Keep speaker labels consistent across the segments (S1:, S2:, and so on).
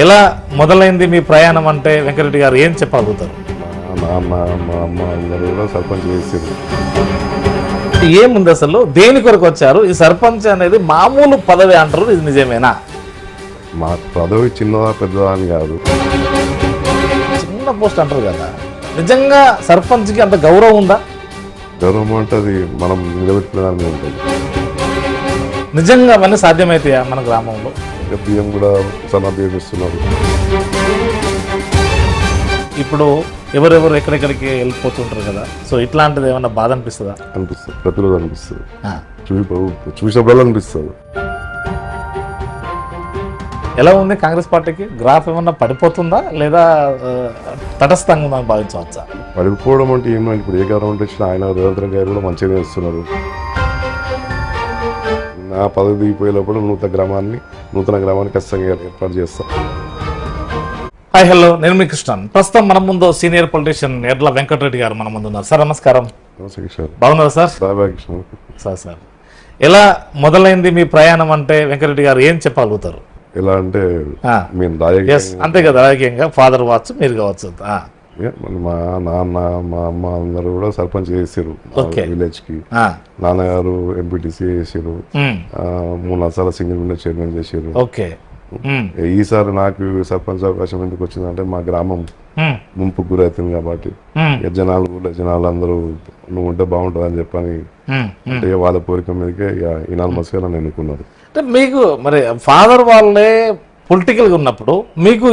S1: ఎలా మొదలైంది మీ ప్రయాణం అంటే వెంకటరెడ్డి గారు ఏం చెప్పగలుగుతారు?
S2: మా నాన్న మా అమ్మ అందరూ కూడా సర్పంచ్ చేసారు.
S1: ఏముంది అసలు, దేని కొరకు వచ్చారు? ఈ సర్పంచ్ అనేది మామూలు పదవి అంటారు, ఇది నిజమేనా?
S2: మా పదవి చిన్నదా పెద్దదా అని కాదు,
S1: చిన్న పోస్ట్ అంటారు కదా, నిజంగా సర్పంచ్కి అంత గౌరవం ఉందా?
S2: గౌరవం అంటే అది మనం నిలబెట్టుకోవడానికి ఉంటుంది.
S1: నిజంగా అవన్నీ సాధ్యమవుతాయా మన గ్రామంలో?
S2: ఇంకా బియ్యం కూడా సన్న బియ్యం ఇస్తున్నారు.
S1: ఇప్పుడు ఎవరెవరు ఎక్కడెక్కడికి వెళ్ళిపోతుంటారు కదా, సో ఇట్లాంటిది ఏమన్నా బాధ అనిపిస్తుందా?
S2: అనిపిస్తుంది, ప్రతిరోజు అనిపిస్తుంది, చూసినప్పుడు అనిపిస్తుంది.
S1: ఎలా ఉంది కాంగ్రెస్ పార్టీకి గ్రాఫ్? ఏమన్నా పడిపోతుందా లేదా తటస్థంగా ఉందని భావించవచ్చా?
S2: పడిపోవడం అంటే ఏమంటే ఇప్పుడు ఏ గవర్నమెంట్ వచ్చినా ఆయన రేవంత్ రెడ్డి గారు కూడా మంచిగా చేస్తున్నారు. నా పదవి దిగిపోయేటప్పుడు నూతన గ్రామాన్ని ఖచ్చితంగా ఏర్పాటు చేస్తాను.
S1: హాయ్ హలో, నేను మీ కృష్ణన్. ప్రస్తుతం మన ముందు సీనియర్ పొలిటీషియన్ ఎడ్ల వెంకటరెడ్డి గారు మన ముందు ఉన్నారు. సార్ నమస్కారం. బాగున్నారు సార్? సార్ ఎలా మొదలైంది మీ ప్రయాణం అంటే వెంకటరెడ్డి గారు ఏం చెప్పగలుగుతారు?
S2: ఎలా అంటే
S1: అంతే కదా, రాజకీయంగా ఫాదర్ కావచ్చు, మీరు కావచ్చు.
S2: మా నాన్న మా అమ్మ అందరూ కూడా సర్పంచ్ చేసారు విలేజ్ కి. నాన్నగారు ఎంపీటీసీ చేసారు, 3 సార్లు సింగిల్ విండో చైర్మన్ చేసారు.
S1: ఓకే.
S2: ఈసారి నాకు సర్పంచ్ అవకాశం ఎందుకు వచ్చిందంటే మా గ్రామం ముంపు గురవుతుంది కాబట్టి జనాలు అందరూ నువ్వు ఉంటే బాగుంటుంది అని చెప్పని అంటే వాళ్ళ కోరిక మీదకే ఇనాల్మస్ గా నన్ను ఎన్నుకున్నారు.
S1: అంటే మీకు మరి ఫాదర్ వాళ్ళే పొలిటికల్గా ఉన్నప్పుడు మీకు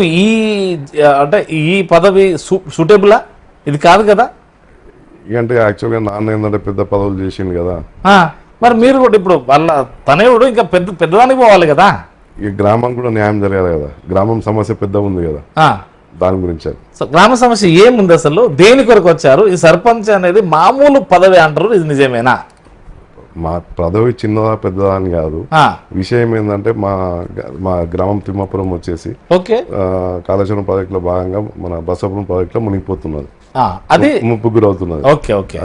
S1: ఈ పదవి సూటబులా? ఇది కాదు కదా.
S2: అంటే యాక్చువల్గా నాన్న ఏంటంటే పెద్ద పదవులు చేసింది కదా,
S1: మరి మీరు కూడా ఇప్పుడు వాళ్ళ తనయుడు ఇంకా పెద్దదానికి పోవాలి కదా.
S2: ఈ గ్రామం కూడా న్యాయం జరగాలి కదా, గ్రామం సమస్య పెద్ద ఉంది కదా, దాని గురించి.
S1: గ్రామ సమస్య ఏముంది అసలు, దేని కొరకు వచ్చారు? ఈ సర్పంచ్ అనేది మామూలు పదవి అంటారు, ఇది నిజమేనా?
S2: మా పదవి చిన్నదా పెద్దదా అని కాదు, విషయం ఏంటంటే మా గ్రామం తిమ్మాపురం వచ్చేసి కాళేశ్వరం ప్రాజెక్ట్ లో భాగంగా మన బసాపురం ప్రాజెక్ట్ లో మునిగిపోతున్నది, అది ముప్పు గురవుతున్నది.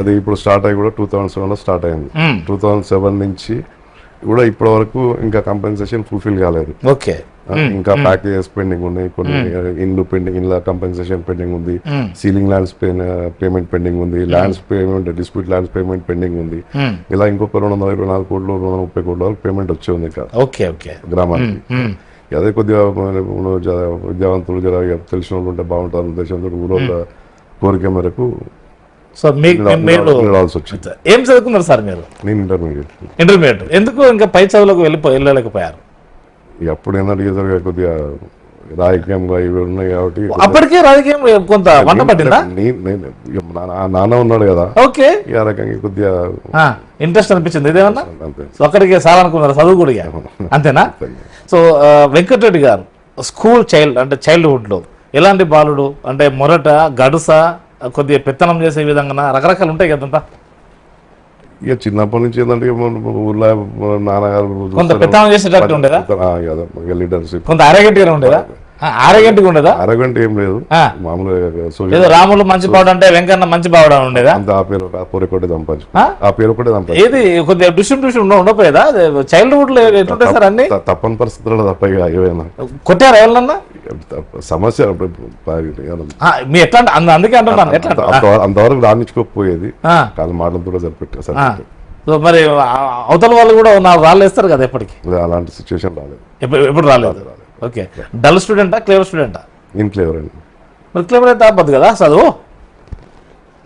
S2: అది ఇప్పుడు స్టార్ట్ అయ్యి కూడా 2007 లో స్టార్ట్ అయింది. 2007 నుంచి కూడా ఇప్పటి వరకు ఇంకా కంపెన్సేషన్ ఫుల్ఫిల్ కాలేదు. ఇంకా ప్యాకేజెస్ పెండింగ్ ఉన్నాయి, కొన్ని ఇండ్ల కంపెన్సేషన్ పెండింగ్ ఉంది, సీలింగ్ ల్యాండ్స్ పేమెంట్ పెండింగ్ ఉంది, lands payment dispute lands payment pending ఉంది. ఇలా ఇంకొక 224 కోట్లు 230 కోట్ల వరకు పేమెంట్ వచ్చే ఉంది గ్రామానికి. అదే కొద్దిగా విద్యావంతులు తెలిసిన వాళ్ళు ఉంటే బాగుంటుంది ఉద్దేశంతో ఊళ్ళో కోరిక మేరకు
S1: ఏం చదువుకున్నారు సార్ మీరు?
S2: నేను
S1: ఇంటర్మీడియట్. ఎందుకు ఇంకా పై చదువులకు వెళ్ళలేకపోయారు?
S2: అప్పుడు ఏంటంటే కొద్దిగా రాజకీయంగా ఇవి ఉన్నాయి కాబట్టి
S1: అప్పటికే రాజకీయం కొంత వంట పట్టిందా?
S2: నాన్న ఉన్నాడు కదా, ఆ రకంగా కొద్దిగా
S1: ఇంట్రెస్ట్ అనిపించింది. ఇదేమన్నా ఒక్కడికి సాలనుకున్నారు చదువు కూడా, అంతేనా? సో వెంకటరెడ్డి గారు స్కూల్ చైల్డ్హుడ్ లో ఎలాంటి బాలుడు అంటే మొరట గడుస కొద్దిగా పెత్తనం చేసే విధంగా రకరకాలు ఉంటాయి కదంతా.
S2: ఇక చిన్నప్పటి నుంచి ఏంటంటే ఊళ్ళో నాన్నగారు
S1: కొంత పెత్తనం చేసేటట్టు ఉండేదా?
S2: లీడర్షిప్
S1: కొంత అరగంటగా ఉండేదా? ఉండేదా?
S2: అరగంట ఏం లేదు, మామూలుగా
S1: రాములు మంచి బావుడు అంటే వెంకన్న మంచి బావుడా ఉండేదా?
S2: ఆ పేరు ఒకటే దంపచ్చు,
S1: ఏది కొద్దిగా ట్యూషన్ ఉండపోయేదా? చైల్డ్హుడ్ లో ఎట్లుంటాయి సార్ అన్ని?
S2: తప్పని పరిస్థితుల్లో తప్ప ఏమైనా
S1: కొట్టారా ఎవరన్నా?
S2: సమస్య
S1: మీ ఎట్లా అందుకే అంటున్నాను,
S2: అంతవరకు రాణించుకోకపోయేది, కాదు మాటలతో సరిపెట్టా సార్.
S1: సో మరి అవతల వాళ్ళు కూడా వాళ్ళు వేస్తారు కదా, ఎప్పటికి
S2: అలాంటి సిచ్యువేషన్ రాలేదు,
S1: ఎప్పుడు రాలేదు. ఓకే. డల్ స్టూడెంటా క్లేవర్ స్టూడెంటా?
S2: నేను క్లేవర్ అండి.
S1: మరి క్లేవర్ అయితే అవ్వదు కదా చదువు,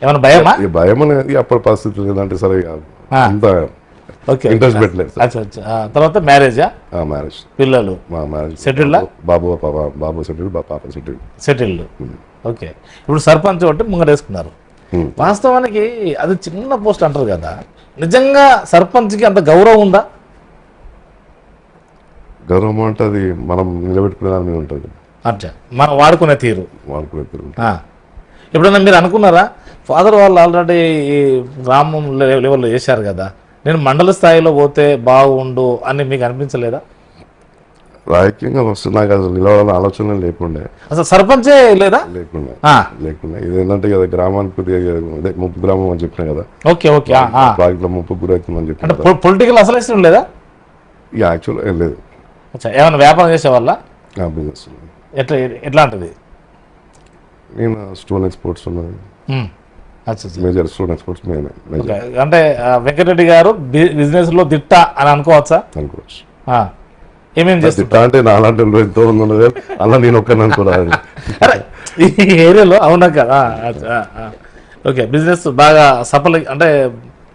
S1: ఏమైనా భయమా?
S2: భయం అనేది అప్పటి పరిస్థితులు ఏంటంటే సరే అంత ఇంట్రెస్ట్ పెట్టలేదు.
S1: తర్వాత మ్యారేజా?
S2: మ్యారేజ్,
S1: పిల్లలు సెటిల్డ్?
S2: బాబు సెటిల్డ్, పాప
S1: సెటిల్డ్. ఓకే. ఇప్పుడు సర్పంచ్ ఒకటి ముంగటేసుకున్నారు. వాస్తవానికి అది చిన్న పోస్ట్ అంటారు కదా, నిజంగా సర్పంచ్కి అంత గౌరవం ఉందా?
S2: గౌరవం అంటే అది మనం నిలబెట్టుకునే దాని మీద ఉంటుంది,
S1: అచ్చా మనం వాడుకునే తీరు. ఎప్పుడైనా మీరు అనుకున్నారా, ఫాదర్ వాళ్ళు ఆల్రెడీ గ్రామం లెవెల్లో చేశారు కదా, నేను మండల స్థాయిలో పోతే బాగుండు అని మీకు అనిపించలేదా?
S2: రాజకీయంగా వస్తున్నా కదా, నిలవాలని ఆలోచన లేకుండే,
S1: అసలు సర్పంచే
S2: లేకుండా ఇదేంటంటే కదా గ్రామానికి ముప్పు గ్రామం అని చెప్పినా కదా, ప్రాజెక్ట్ లో ముప్పు గురవుతుందని చెప్పి
S1: పొలిటికల్ అసలు ఇష్టం లేదా?
S2: యాక్చువల్ ఏం లేదు.
S1: ఏమైనా వ్యాపారం చేసేవాళ్ళ?
S2: బిజినెస్.
S1: ఎట్లాంటిది?
S2: నేను స్టోన్ ఎక్స్పోర్ట్స్ ఉన్నది,
S1: అచ్చా.
S2: మేజర్ స్టోన్ ఎక్స్పోర్ట్స్ మేమే
S1: ఓకే. అంటే వెంకటరెడ్డి గారు బిజినెస్ లో దిట్ట అని అనుకోవచ్చా?
S2: అనుకోవచ్చు.
S1: ఏమేమి చేస్తారు
S2: దిట్ట అంటే నా అలాంటి ఎంతో మంది ఉన్నది, అలా నేను ఒక్కని అనుకోరాదు.
S1: ఈ ఏరియాలో? అవునా కదా. ఓకే. బిజినెస్ బాగా అంటే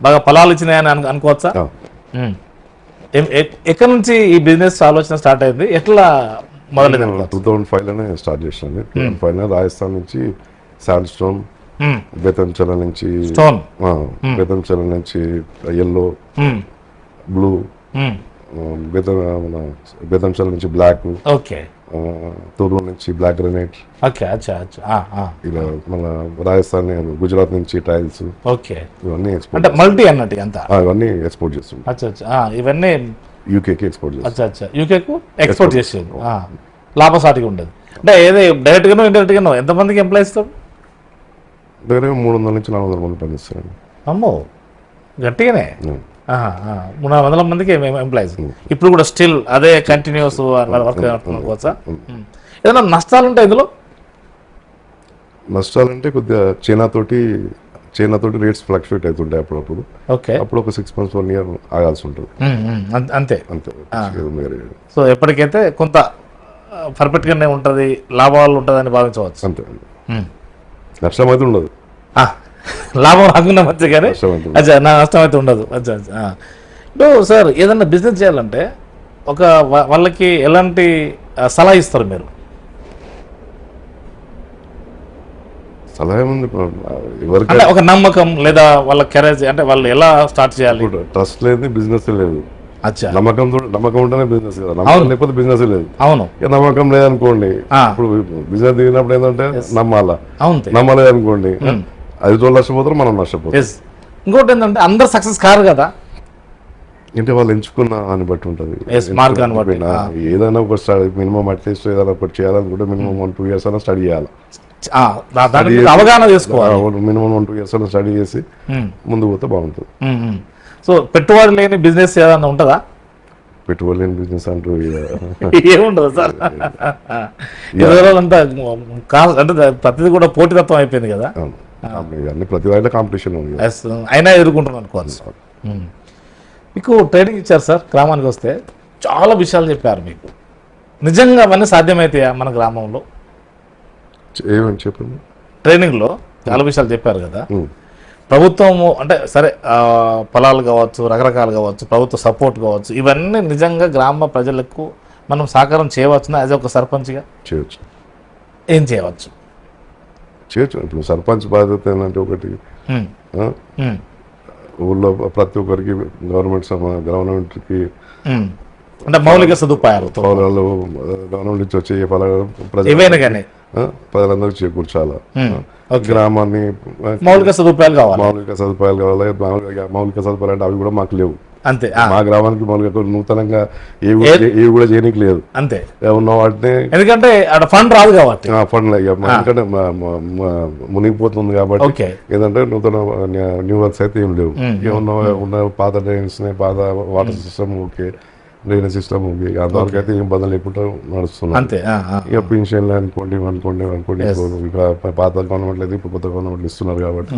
S1: బాగా ఫలాలు ఇచ్చినాయని అనుకోవచ్చా? ఎక్కడి నుంచి ఈ బిజినెస్ ఆలోచన స్టార్ట్ అయింది, ఎట్లా మొదలైంది?
S2: 2005లోనే స్టార్ట్ చేసాను. 2005లో రాజస్థాన్ నుంచి శాండ్ స్టోన్, బేతంచెల నుంచి
S1: స్టోన్,
S2: బేతంచెల నుంచి ఎల్లో, బ్లూ, బేతంచెల నుంచి బ్లాక్,
S1: ఓకే,
S2: తూర్పు నుంచి బ్లాక్ గ్రనైట్,
S1: ఓకే, అచ్చా అచ్చా,
S2: ఇలా మన రాజస్థాన్ గుజరాత్ నుంచి టైల్స్,
S1: ఓకే,
S2: ఇవన్నీ
S1: అంటే
S2: ఎక్స్పోర్ట్,
S1: మల్టీ అన్నట్టు అంతా
S2: ఇవన్నీ ఎక్స్పోర్ట్ చేస్తుంది.
S1: అచ్చా అచ్చా, ఇవన్నీ
S2: యూకేకి ఎక్స్పోర్ట్ చేస్తుంది.
S1: అచ్చా అచ్చా, యూకేకు ఎక్స్పోర్ట్ చేసేది. లాభసాటిగా ఉండదు. అంటే ఏదో డైరెక్ట్ గానో ఇండైరెక్ట్ గానో ఎంతమందికి ఎంప్లాయీస్ తో?
S2: దగ్గర 300 నుంచి 400 మంది పనిచేస్తారండి.
S1: అమ్మో, గట్టిగానే. 300 మందికి ఎంప్లాయీస్. ఇప్పుడు కూడా స్టిల్ అదే కంటిన్యూస్ వర్క్ అనుకోవచ్చా? ఏదైనా నష్టాలు ఉంటాయి ఇందులో?
S2: నష్టాలంటే కొద్దిగా చైనాతోటి రేట్స్ ఫ్లక్చువేట్ అవుతుంటాయి అప్పుడప్పుడు.
S1: ఓకే.
S2: అప్పుడు ఒక 6 months 1 year ఆగాల్సి ఉంటుంది.
S1: అంతే
S2: అంతే.
S1: సో ఎప్పటికైతే కొంత పర్ఫెక్ట్ గానే ఉంటది, లాభాలు ఉంటదని భావించవచ్చు.
S2: అంతే, నష్టం అయితే ఉండదు.
S1: లాభం రాకుండా మంచి కానీ అచ్చా, నా నష్టం అయితే ఉండదు. అచ్చా అచ్చా. ఇప్పుడు సార్ ఏదన్నా బిజినెస్ చేయాలంటే ఒక వాళ్ళకి ఎలాంటి సలహా ఇస్తారు మీరు?
S2: సలహా ఏముంది, ఎవరికి
S1: అంటే ఒక నమ్మకం లేదా వాళ్ళ కెరేజ్, అంటే వాళ్ళు ఎలా స్టార్ట్ చేయాలి?
S2: ట్రస్ట్ లేదు, బిజినెస్ లేదు.
S1: అచ్చా,
S2: నమ్మకం ఉంటేనే బిజినెస్ కదా, నమ్మకం లేకపోతే బిజినెస్ లేదు.
S1: అవును.
S2: ఇక నమ్మకం లేదనుకోండి, ఇప్పుడు బిజినెస్ దిగినప్పుడు ఏంటంటే నమ్మలేదు అనుకోండి, 5 నష్టపోతారు, మనం నష్టపోతాం.
S1: ఇంకోటి ఏంటంటే అందరు సక్సెస్ కారు కదా,
S2: అంటే వాళ్ళు ఎంచుకున్న అని బట్టి ఉంటుంది. ఏదైనా ఒక మినిమం అట్లీస్ట్ ఏదైనా ఒకటి చేయాలనుకుంటే మినిమం 1-2 years అయినా స్టడీ చేయాలి,
S1: అవగాహన చేసుకోవాలి.
S2: మినిమం 1-2 years అయినా స్టడీ చేసి ముందుకు పోతే బాగుంటుంది.
S1: సో పెట్టుబడి లేని బిజినెస్ ఏదన్నా ఉంటుందా?
S2: పెట్టుబడి లేని బిజినెస్ అంటూ
S1: ఏముండదు సార్. అంతా అంటే ప్రతిదీ కూడా పోటీతత్వం అయిపోయింది కదా,
S2: అన్ని ప్రతి వాటిలో కాంపిటీషన్ ఉంది,
S1: అయినా ఎదుర్కొంటున్నాను అనుకోవచ్చు. మీకు ట్రైనింగ్ ఇచ్చారు సార్, గ్రామానికి వస్తే చాలా విషయాలు చెప్పారు మీకు. నిజంగా అవన్నీ సాధ్యమైతాయా మన గ్రామంలో?
S2: ఏమని చెప్పండి.
S1: ట్రైనింగ్లో చాలా విషయాలు చెప్పారు కదా, ప్రభుత్వము అంటే సరే పొలాలు కావచ్చు, రకరకాలు కావచ్చు, ప్రభుత్వ సపోర్ట్ కావచ్చు, ఇవన్నీ నిజంగా గ్రామ ప్రజలకు మనం సహకారం చేయవచ్చునా? యాజ్ ఒక సర్పంచ్గా
S2: చేయొచ్చు.
S1: ఏం చేయవచ్చు?
S2: ఇప్పుడు సర్పంచ్ బాధ్యత ఏంటంటే ఒకటి, ఊళ్ళో ప్రతి ఒక్కరికి గవర్నమెంట్కి
S1: అంటే మౌలిక సదుపాయాలు
S2: గవర్నమెంట్ నుంచి వచ్చే ప్రజలందరికీ చేకూర్చాలా, గ్రామాన్ని
S1: మౌలిక సదుపాయాలు కావాలి.
S2: మౌలిక సదుపాయాలు అంటే అవి కూడా మాకు లేవు.
S1: అంతే.
S2: మా గ్రామానికి మౌలిక నూతనంగా ఏవి కూడా చేయడానికి లేదు.
S1: అంతే.
S2: ఉన్న వాటిని
S1: ఎందుకంటే ఫండ్ రాదు కాబట్టి,
S2: ఫండ్ ఎందుకంటే మునిగిపోతుంది కాబట్టి ఏంటంటే నూతన న్యూ వర్క్స్ అయితే ఏం లేవు. ఉన్న పాత డ్రైన్స్, పాత water system okay, drainage system okay, అంతవరకు అయితే ఏం ఇబ్బంది లేకుండా నడుస్తున్నాం. ఇక పెన్షన్లు అనుకోండి పాత గవర్నమెంట్ లేదు, ఇప్పుడు కొత్త గవర్నమెంట్ ఇస్తున్నారు కాబట్టి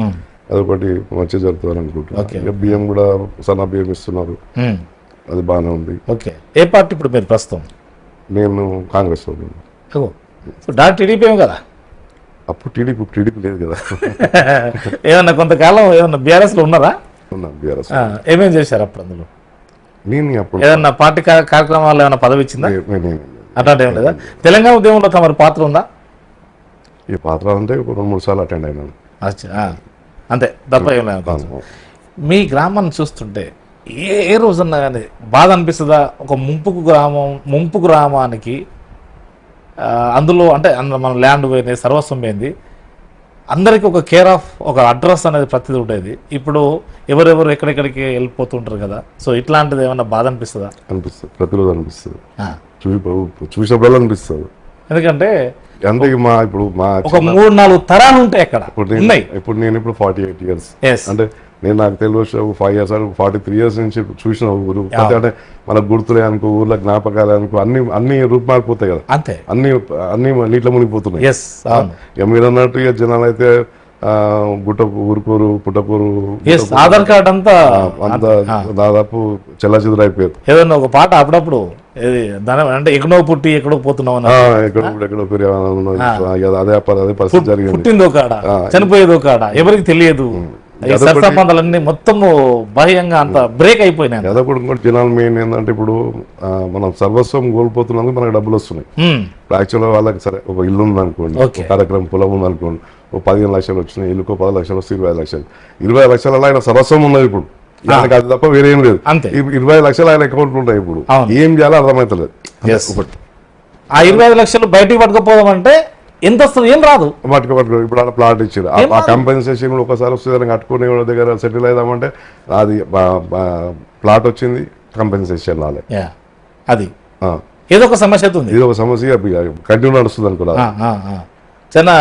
S2: అదొకటి మంచి జరుగుతుంది అనుకుంటున్నాను. ఇక బియ్యం కూడా సన్న బియ్యం ఇస్తున్నారు, అది బాగానే ఉంది.
S1: ఓకే. ఏ పార్టీ ఇప్పుడు మీరు ప్రస్తుతం?
S2: నేను కాంగ్రెస్ లో.
S1: టీడీపీ కదా
S2: అప్పుడు? టీడీపీ లేదు కదా.
S1: ఏమన్నా కొంతకాలం ఏమన్నా బీఆర్ఎస్ లో ఉన్నారా?
S2: బీఆర్ఎస్
S1: ఏమేమి చేశారు అప్పుడు? అందులో
S2: నేను అప్పుడు
S1: ఏదన్నా పార్టీ కార్యక్రమాలు ఏమైనా పదవి ఇచ్చిందా? అట్లాంటి ఏం లేదా? తెలంగాణ ఉద్యమంలో తమ పాత్ర ఉందా?
S2: ఈ పాత్ర అంటే 2-3 సార్లు అటెండ్ అయినాను,
S1: అంతే తప్ప ఏం లేదు. మీ గ్రామాన్ని చూస్తుంటే ఏ రోజున్నా కానీ బాధ అనిపిస్తుందా? ఒక ముంపు గ్రామానికి అందులో అంటే మన ల్యాండ్ పోయింది, సర్వస్వం పోయింది, అందరికి ఒక కేర్ ఆఫ్ ఒక అడ్రస్ అనేది ప్రతిదీ ఉండేది. ఇప్పుడు ఎవరెవరు ఎక్కడెక్కడికి వెళ్ళిపోతుంటారు కదా, సో ఇట్లాంటిది ఏమన్నా బాధ అనిపిస్తుందా?
S2: అనిపిస్తుంది, ప్రతిరోజు అనిపిస్తుంది, చూసినప్పుడు అనిపిస్తుంది.
S1: ఎందుకంటే
S2: అంటే ఇప్పుడు మా
S1: ఒక 3-4 తరాలు ఉంటాయి అక్కడ.
S2: ఇప్పుడు నేను 48 years, అంటే నేను నాకు తెలిసి 5 years 43 years నుంచి చూసిన ఊరు అంటే మనకు గుర్తులే అనుకో, ఊర్లో జ్ఞాపకాలు అనుకో, అన్ని రూపుమారిపోతాయి కదా,
S1: అంతే
S2: అన్ని నీటిలో మునిగిపోతున్నాయి. ఇక మీరు అన్నట్టు ఇక జనాలు అయితే ఊరుకోరు పుట్టకూరు
S1: ఆధార్ కార్డ్ అంతా
S2: దాదాపు చెల్లాచెదురు అయిపోయారు.
S1: ఏదన్నా ఒక పాట అప్పుడప్పుడు అంటే ఎక్కడో పుట్టి ఎక్కడో పోతున్నావు,
S2: ఎక్కడో అదే పరిస్థితి జరిగింది.
S1: పుట్టిందో కాడ చనిపోయేదో కాడ ఎవరికి తెలియదు. సంబంధాలన్నీ మొత్తము బాహ్యంగా అంత బ్రేక్ అయిపోయినాయి.
S2: కూడా జనాలు మెయిన్ ఏంటంటే ఇప్పుడు మనం సర్వస్వం కోల్పోతున్నందుకు మనకు డబ్బులు వస్తున్నాయి. యాక్చువల్గా వాళ్ళకి సరే ఒక ఇల్లు ఉంది అనుకోండి, కార్యక్రమం పొలం ఉంది అనుకోండి, 15 లక్షలు వచ్చినాయి, ఇల్లుకో 10 లక్షలు వస్తే 20 లక్షలు, 20 లక్షలలో ఆయన సర్వస్వం ఉన్నది ఇప్పుడు, అది తప్ప వేరేం లేదు. 20 లక్షలు ఆయన అకౌంట్ ఉంటాయి. ఇప్పుడు ఏం చేయాలో అర్థమవుతలేదు.
S1: ఆ 25 లక్షలు బయటికి పట్టుకపోదాం అంటే ఎంత వస్తుంది? ఏం రాదు.
S2: పట్టుకో ఇప్పుడు అలా ప్లాట్ ఇచ్చారు, ఆ కంపెన్సేషన్ ఒకసారి వస్తుంది కట్టుకునే దగ్గర సెటిల్ అవుదామంటే అది ప్లాట్ వచ్చింది, కంపెన్సేషన్ రాలే,
S1: అది ఏదో ఒక సమస్య అవుతుంది.
S2: ఇది ఒక సమస్య కంటిన్యూ నడుస్తుంది అనుకో.
S1: చాలా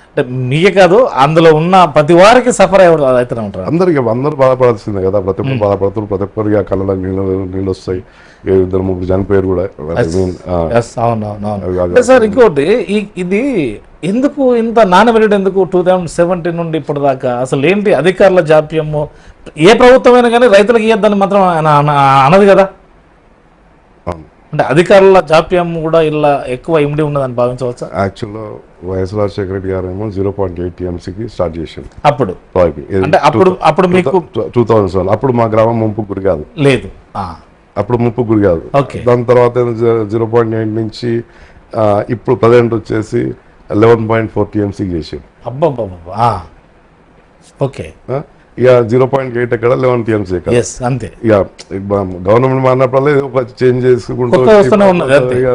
S1: అంటే మీకే కాదు, అందులో ఉన్న ప్రతి వారికి సఫర్ అవుతూనే ఉంటారు.
S2: అందరూ బాధపడాల్సిందే కదా, ప్రతి ఒక్కరు బాధపడుతున్నారు, ప్రతి ఒక్కరికి ఆ కళ్ళ నీళ్ళు వస్తాయి. 2-3 చనిపోయారు కూడా.
S1: సార్ ఇంకోటి, ఇది ఎందుకు ఇంత నానబెట్టడం ఎందుకు 2017 నుండి ఇప్పటి దాకా? అసలు ఏంటి అధికారుల జాప్యము? ఏ ప్రభుత్వమైనా కానీ రైతులకు ఇవ్వద్దని మాత్రం అనదు కదా. అంటే అధికారుల జాప్యం కూడా ఇలా ఎక్కువ ఇమిడి ఉన్నదని భావించవచ్చా?
S2: యాక్చువల్గా వైఎస్ రాజశేఖర రెడ్డి గారు ఏమో 0.8 TMCకి స్టార్ట్ చేశారు
S1: అప్పుడు. అంటే అప్పుడు మీకు
S2: 2007 అప్పుడు మా గ్రామం ముంపు గురి కాదు,
S1: లేదు
S2: అప్పుడు ముంపు గురి కాదు. దాని తర్వాత 0.8 నుంచి ఇప్పుడు ప్రజెంట్ వచ్చేసి 11.4 TMCకి చేశారు.
S1: అబ్బా ఓకే.
S2: ఇక 0.8 ఎక్కడ 11 TMC ఎక్కడ,
S1: అంతే.
S2: ఇక గవర్నమెంట్ మారినప్పుడల్లా ఒక చేంజ్ చేసుకుంటూ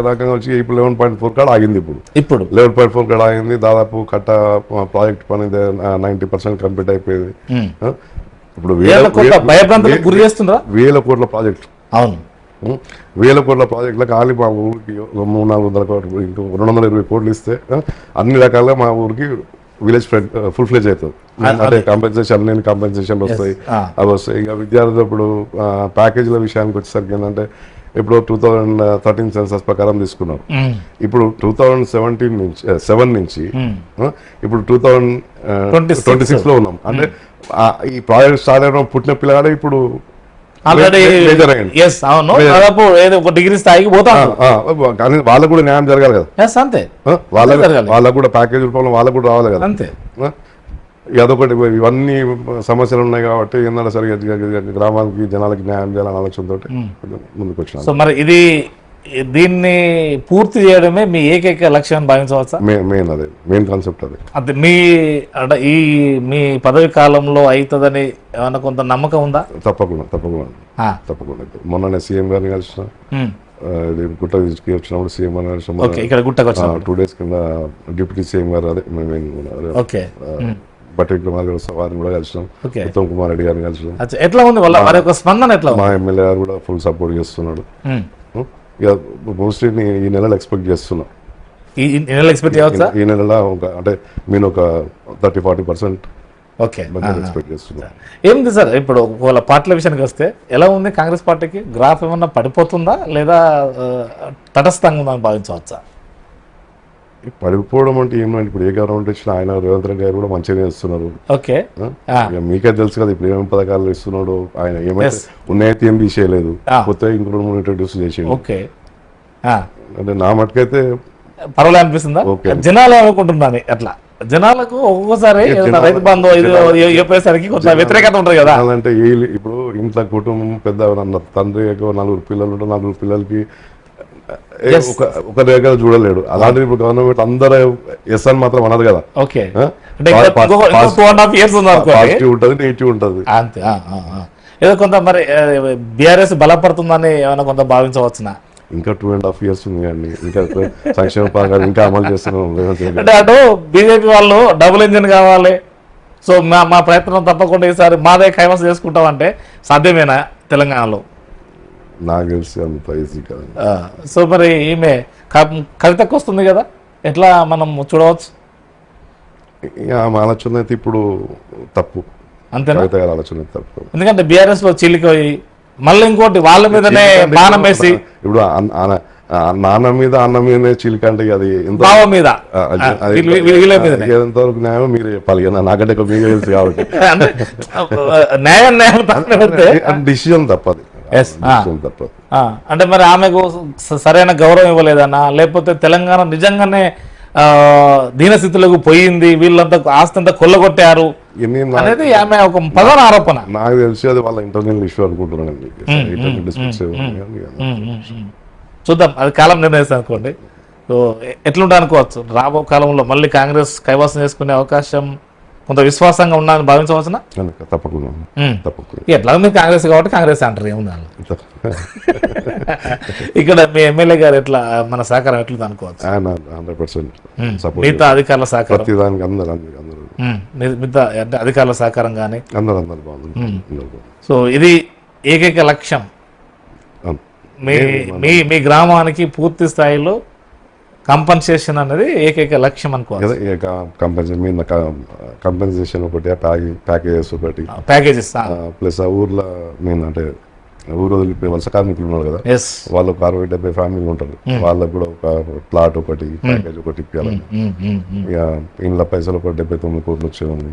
S2: రకంగా వచ్చి ఇప్పుడు 11.4 కాడ ఆగింది. ఇప్పుడు 11.4 కాడ ఆగింది. దాదాపు కట్ట ప్రాజెక్ట్ పని 90% కంప్లీట్ అయిపోయింది. ఇప్పుడు 1000 కోట్ల ప్రాజెక్టు,
S1: అవును
S2: 1000 కోట్ల ప్రాజెక్టులో ఖాళీ మా ఊరికి 300-400 కోట్లు, 220 కోట్లు ఇస్తే అన్ని రకాలుగా మా ఊరికి విలేజ్ ఫుల్ ఫ్లెజ్ అవుతుంది. అంటే కంపెన్సేషన్ వస్తాయి, అవి వస్తాయి. ఇంకా విద్యార్థులు ఇప్పుడు ప్యాకేజీల విషయానికి వచ్చేసరికి ఏంటంటే ఇప్పుడు 2013 సెన్సస్ ప్రకారం తీసుకున్నారు. ఇప్పుడు 2017 నుంచి ఇప్పుడు 2026 లో ఉన్నాం. అంటే ఈ ప్రాజెక్ట్ స్టార్ట్ అయిన పుట్టిన పిల్లగాడే ఇప్పుడు
S1: డిగ్రీ స్థాయికి పోతాం.
S2: కానీ వాళ్ళకు కూడా న్యాయం జరగాలి కదా,
S1: అంతే.
S2: వాళ్ళకు కూడా ప్యాకేజ్ రూపంలో వాళ్ళకు కూడా రావాలి కదా, అంతే. అదొకటి. ఇవన్నీ సమస్యలు ఉన్నాయి కాబట్టి ఏంటంటే సరిగ్గా గ్రామానికి జనాలకి న్యాయం చేయాలని ఆలోచనతో ముందుకు వచ్చిన.
S1: సో మరి దీన్ని పూర్తి చేయడమే మీ ఏకైక లక్ష్యం భావించవచ్చా?
S2: మెయిన్ కాన్సెప్ట్
S1: అది మీ పదవి కాలంలో అవుతుందని ఏమన్నా కొంత నమ్మకం ఉందా?
S2: తప్పకుండా. మొన్న సీఎం గారిని కలిసిన, గుట్ట వచ్చినప్పుడు సీఎం గారిని కలిసిన,
S1: ఇక్కడ గుట్టకు వచ్చిన
S2: 2 days కింద డిప్యూటీ సీఎం గారు బట్టి వారిని కూడా కలిసినాం. ఉత్తమ్ కుమార్ రెడ్డి గారిని కలిసినాం.
S1: ఎట్లా ఉంది వాళ్ళ స్పందన? ఎట్లా?
S2: మా ఎమ్మెల్యే గారు కూడా ఫుల్ సపోర్ట్ చేస్తున్నాడు. మోస్ట్లీ ఈ నెలలో ఎక్స్పెక్ట్ చేస్తున్నా, ఈ నెలలో అంటే నేను ఒక 30-40% ఎక్స్పెక్ట్ చేస్తున్నా.
S1: ఏంది సార్ ఇప్పుడు వాళ్ళ పార్టీల విషయానికి వస్తే ఎలా ఉంది కాంగ్రెస్ పార్టీకి? గ్రాఫ్ ఏమన్నా పడిపోతుందా లేదా తటస్థంగా ఉందని భావించవచ్చా?
S2: పడిపోవడం అంటే ఏమంటే ఇప్పుడు ఏ గవర్నమెంట్ వచ్చినా ఆయన రేవంత్ రెడ్డి గారు కూడా మంచిగా ఇస్తున్నారు. మీకే తెలుసు కదా ఇప్పుడు ఏమేమి పథకాలు ఇస్తున్నాడు ఆయన. ఏమైతే ఉన్నాయితే ఏం తీసేయలేదు, కొత్త ఇంకో 3 ఇంట్రడ్యూస్ చేసేయండి. అంటే నా మటుకైతే
S1: పర్వాలేదు అనిపిస్తుందా? జనాలు ఏమనుకుంటున్నాను అట్లా, జనాలకు ఒక్కొక్కసారి రైతు బంధు చెప్పేసరికి కొంచెం వ్యతిరేకత ఉంటుంది కదా.
S2: అంటే ఇప్పుడు ఇంట్లో కుటుంబం పెద్ద తండ్రి 4 పిల్లలు ఉంటే 4 పిల్లలకి ఒక రేఖ చూడలేడు. అలాంటి ఇప్పుడు గవర్నమెంట్ అందరూ ఎస్ అని మాత్రం అనదు కదా. పాజిటివ్ ఉంటుంది, నెగిటివ్ ఉంటుంది,
S1: అంతే. ఏదో కొంత మరి బీఆర్ఎస్ బలపడుతుందని ఏమైనా కొంత భావించవచ్చునా?
S2: ఇంకా 2.5 years ఉంది అండి, ఇంకా సంక్షేమ పథకాలు ఇంకా అమలు చేస్తున్నాం.
S1: అంటే అటు బీజేపీ వాళ్ళు డబుల్ ఇంజిన్ కావాలి, సో మా ప్రయత్నం తప్పకుండా ఈసారి మాదే కైవసం చేసుకుంటామంటే సాధ్యమేనా తెలంగాణలో?
S2: నాకు తెలిసి అంత ఈజీ కాదు.
S1: సో మరి ఈమె కవితకు వస్తుంది కదా, ఎట్లా మనం చూడవచ్చు?
S2: ఆమె ఆలోచన అయితే ఇప్పుడు తప్పు.
S1: అంతేనా?
S2: కవిత గారి ఆలోచన తప్పకుండా.
S1: ఎందుకంటే బీఆర్ఎస్ లో చీలిపోయి మళ్ళీ ఇంకోటి వాళ్ళ మీదనే బాణం వేసి
S2: ఇప్పుడు నాన్న మీద అన్న మీదనే చిలిక అంటే అది
S1: బావ మీద వీళ్ళ మీదనే
S2: ఎంతవరకు న్యాయం మీరు చెప్పాలి, నాకంటే మీకు తెలుసు కాబట్టి.
S1: అంటే న్యాయం పక్కన పెడితే
S2: డిసిజన్ తప్పది. తప్పదు.
S1: అంటే మరి ఆమెకు సరైన గౌరవం ఇవ్వలేదన్నా, లేకపోతే తెలంగాణ నిజంగానే దీనస్థితిలోకి పోయింది, వీళ్ళంతా ఆస్తి అంతా కొల్లగొట్టారు అనేది ఆమె ఒక ప్రధాన ఆరోపణ.
S2: నాకు తెలిసి అది వాళ్ళ ఇంటర్నల్ ఇష్యూ అనుకుంటున్నాను.
S1: చూద్దాం, అది కాలం నిర్ణయిస్తుంది అనుకోండి. సో ఎట్లుంటా అనుకోవచ్చు రాబో కాలంలో మళ్ళీ కాంగ్రెస్ కైవసం చేసుకునే అవకాశం కొంత విశ్వాసంగా ఉన్నారని భావించవచ్చునా?
S2: తప్పకుండా తప్పకుండా.
S1: ఎట్లా మీరు కాంగ్రెస్ కాబట్టి కాంగ్రెస్ అంటారు, ఏముంది ఇక్కడ మీ ఎమ్మెల్యే గారు ఎట్లా మన సహకారం ఎట్లుంది అనుకోవచ్చు?
S2: 100%
S1: మిగతా అధికారుల సహకారం, మిగతా అంటే అధికారుల సహకారం కానీ
S2: అందరూ బాగుంది.
S1: సో ఇది ఏకైక లక్ష్యం, మీ గ్రామానికి పూర్తి స్థాయిలో కంపన్సేషన్ అనేది ఏకైక లక్ష్యం అనుకోవాలి.
S2: కంపెన్సేషన్ ఒకటి, ప్యాకేజెస్ ఒకటి,
S1: ప్యాకేజెస్
S2: ప్లస్ ఆ ఊర్లో మెయిన్ అంటే ఊరు వదిలిపోయి వలస కార్మికులు ఉన్నారు కదా, వాళ్ళకు 60-70 ఫ్యామిలీలు ఉంటారు, వాళ్ళకు కూడా ఒక ప్లాట్ ఒకటి, ప్యాకేజ్ ఒకటి ఇప్పించాలని. ఇక ఇండ్ల పైసలు ఒక 79 కోట్లు వచ్చే ఉంది.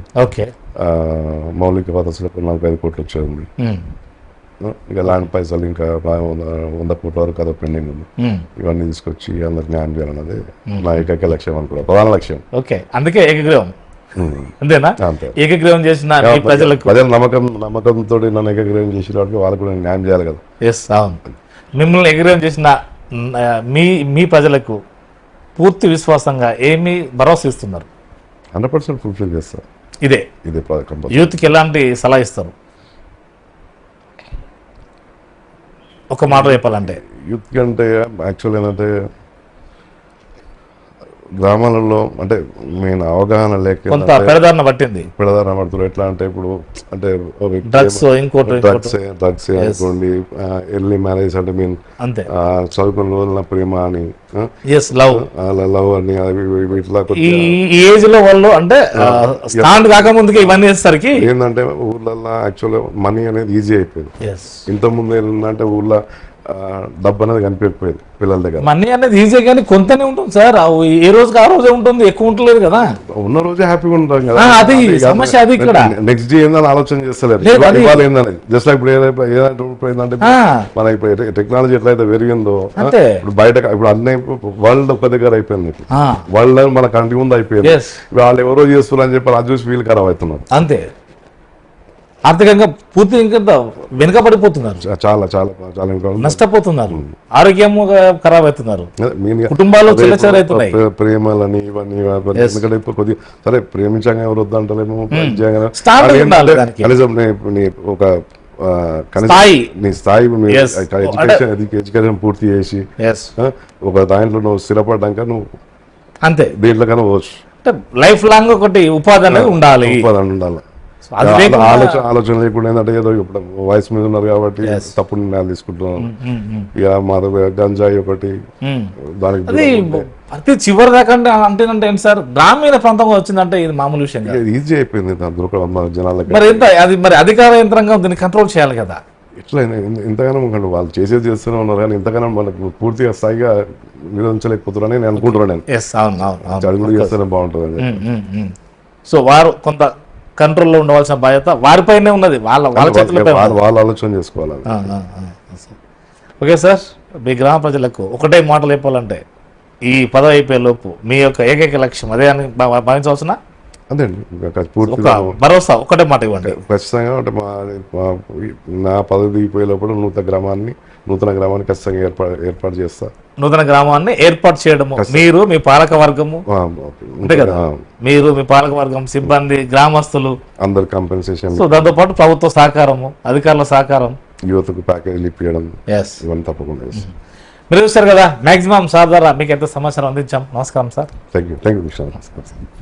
S2: మౌలిక వసతులకు 45 కోట్లు వచ్చే ఉంది. ఇంకా ల్యాండ్ పైసలు ఇంకా 100 కోట్ల వరకు కదా పెండింగ్ ఉంది. ఇవన్నీ తీసుకొచ్చి అందరికి న్యాయం చేయాలన్నది నా ఏకైక లక్ష్యం అనుకున్నా, ప్రధాన లక్ష్యం.
S1: ఓకే, అందుకే ఏకగ్రీవం అంతేనా? ఏకగ్రీవం చేసిన ప్రజలకు
S2: నమ్మకంతో నన్ను ఏకగ్రీవం చేసిన వాటికి వాళ్ళకు కూడా న్యాయం చేయాలి కదా.
S1: ఎస్, అవును. మిమ్మల్ని ఏకగ్రీవం చేసిన మీ ప్రజలకు పూర్తి విశ్వాసంగా ఏమి భరోసా ఇస్తున్నారు?
S2: 100% ఫుల్ఫిల్ చేస్తారు.
S1: ఇదే యూత్కి ఎలాంటి సలహా ఇస్తారు? ఒక మాట చెప్పాలంటే
S2: యూత్ కంటే యాక్చువల్ ఏంటంటే గ్రామాలలో అంటే మెయిన్ అవగాహన లేక
S1: కొంత పెడదారణ
S2: పడుతున్నారు. ఎట్లా అంటే ఇప్పుడు అంటే
S1: డ్రగ్స్
S2: అనుకోండి, ఎర్లీ మ్యారేజ్ అంటే మీన్
S1: అంతే,
S2: చదువుకున్న రోజుల ప్రేమ అని, లవ్ అని, ఇట్లా
S1: ఈ ఏజ్ లో వాళ్ళు అంటే స్టాండ్ కాకముందుకే ఇవన్నీ చేసేసరికి
S2: ఏంటంటే ఊర్లలో యాక్చువల్గా మనీ అనేది ఈజీ అయిపోయింది. ఇంతకుముందు ఏంటంటే ఊర్లో డబ్బు అనేది కనిపించకపోయేది పిల్లల దగ్గర.
S1: మనీ అనేది ఈజీ కానీ కొంతనే ఉంటుంది సార్, ఏ రోజుకి ఆ రోజే ఉంటుంది, ఎక్కువ ఉంటలేదు కదా.
S2: ఉన్న రోజే హ్యాపీగా ఉంటాం కదా,
S1: అది సమస్య. అది ఇక్కడ
S2: నెక్స్ట్ డే ఏందని ఆలోచన చేస్తలేదు, ఇవాళ ఏందని. జస్ట్ ఇప్పుడు ఏంటంటే మన ఇప్పుడు టెక్నాలజీ ఎట్లయితే పెరిగిందో ఇప్పుడు బయట ఇప్పుడు అన్ని వరల్డ్ ఒక దగ్గర అయిపోయింది, వరల్డ్ మన కంటి ముందు అయిపోయింది. వాళ్ళు ఎవరో చేస్తున్నారని చెప్పి అది చూసి ఫీల్ ఖరాబ్ అవుతున్నారు.
S1: అంతే, ఆర్థికంగా పూర్తి ఇంకా వెనుకబడిపోతున్నారు,
S2: చాలా చాలా చాలా
S1: నష్టపోతున్నారు, ఆరోగ్యం ఖరాబ్ అవుతున్నారు, కుటుంబాలు చిల్లచెదరవుతున్నాయి.
S2: ప్రేమలని ఇవన్నీ ఎందుకంటే కొద్దిగా సరే ప్రేమించగా ఎవరు వద్దంటలేము, కనీసం ఒక నీ స్థాయి ఎడ్యుకేషన్ పూర్తి చేసి ఒక దాంట్లో నువ్వు స్థిరపడ్డాక నువ్వు
S1: అంతే
S2: దేంట్లో కన్నా పోవచ్చు.
S1: లైఫ్ లాంగ్ ఒకటి ఉపాధి అనేది ఉండాలి.
S2: ఆలోచన లేకుండా ఏంటంటే ఏదో ఇప్పుడు వయసు మీద ఉన్నారు కాబట్టి తప్పుడు నిర్ణయాలు తీసుకుంటున్నాం. ఇక మాది గంజాయి ఒకటి, దానికి
S1: ప్రతి చివరి దాకా అంటేనంటే ఏంటి సార్, గ్రామీణ ప్రాంతంగా వచ్చిందంటే ఇది మామూలు విషయం
S2: ఈజీ అయిపోయింది జనాలకి.
S1: మరి ఎంత అది మరి అధికార యంత్రాంగం దీన్ని కంట్రోల్ చేయాలి కదా.
S2: ఇట్లా ఇంతగానో వాళ్ళు చేస్తూనే ఉన్నారు కానీ ఇంతగానో మనకు పూర్తిగా స్థాయిగా నిరోధించలేకపోతున్నారని నేను అనుకుంటున్నాను. అడుగులు చేస్తేనే బాగుంటుంది.
S1: సో వారు కొంత కంట్రోల్లో ఉండవలసిన బాధ్యత వారిపైనే ఉన్నది, వాళ్ళ చేతులపై
S2: వాళ్ళు ఆలోచన చేసుకోవాలి.
S1: ఓకే సార్, మీ గ్రామ ప్రజలకు ఒకటే మాటలు చెప్పాలంటే ఈ పదవి అయిపోయే లోపు మీ యొక్క ఏకైక లక్ష్యం అదే అని భావించవచ్చునా?
S2: అదే
S1: పూర్తిగా భరోసా ఒకటే మాట ఇవ్వండి.
S2: ఖచ్చితంగా అంటే నా పదవి దిగిపోయే లోపల నూతన గ్రామాన్ని ఖచ్చితంగా ఏర్పాటు చేస్తా.
S1: నూతన గ్రామాన్ని ఏర్పాటు చేయడము మీరు, మీ పాలక వర్గము అంతే కదా, మీరు, మీ పాలక వర్గం, సిబ్బంది, గ్రామస్తులు
S2: అందరు కంపెన్సేషన్,
S1: సో దాంతో పాటు ప్రభుత్వ సహకారము, అధికారుల సహకారం,
S2: యువతకు ప్యాకేజీలు ఇప్పించడం, ఇవన్నీ తప్పకుండా
S1: మీరు చూస్తారు కదా. మాక్సిమం సార్ ద్వారా మీకు ఎంత సమాచారం అందించాం. నమస్కారం సార్.
S2: Thank you.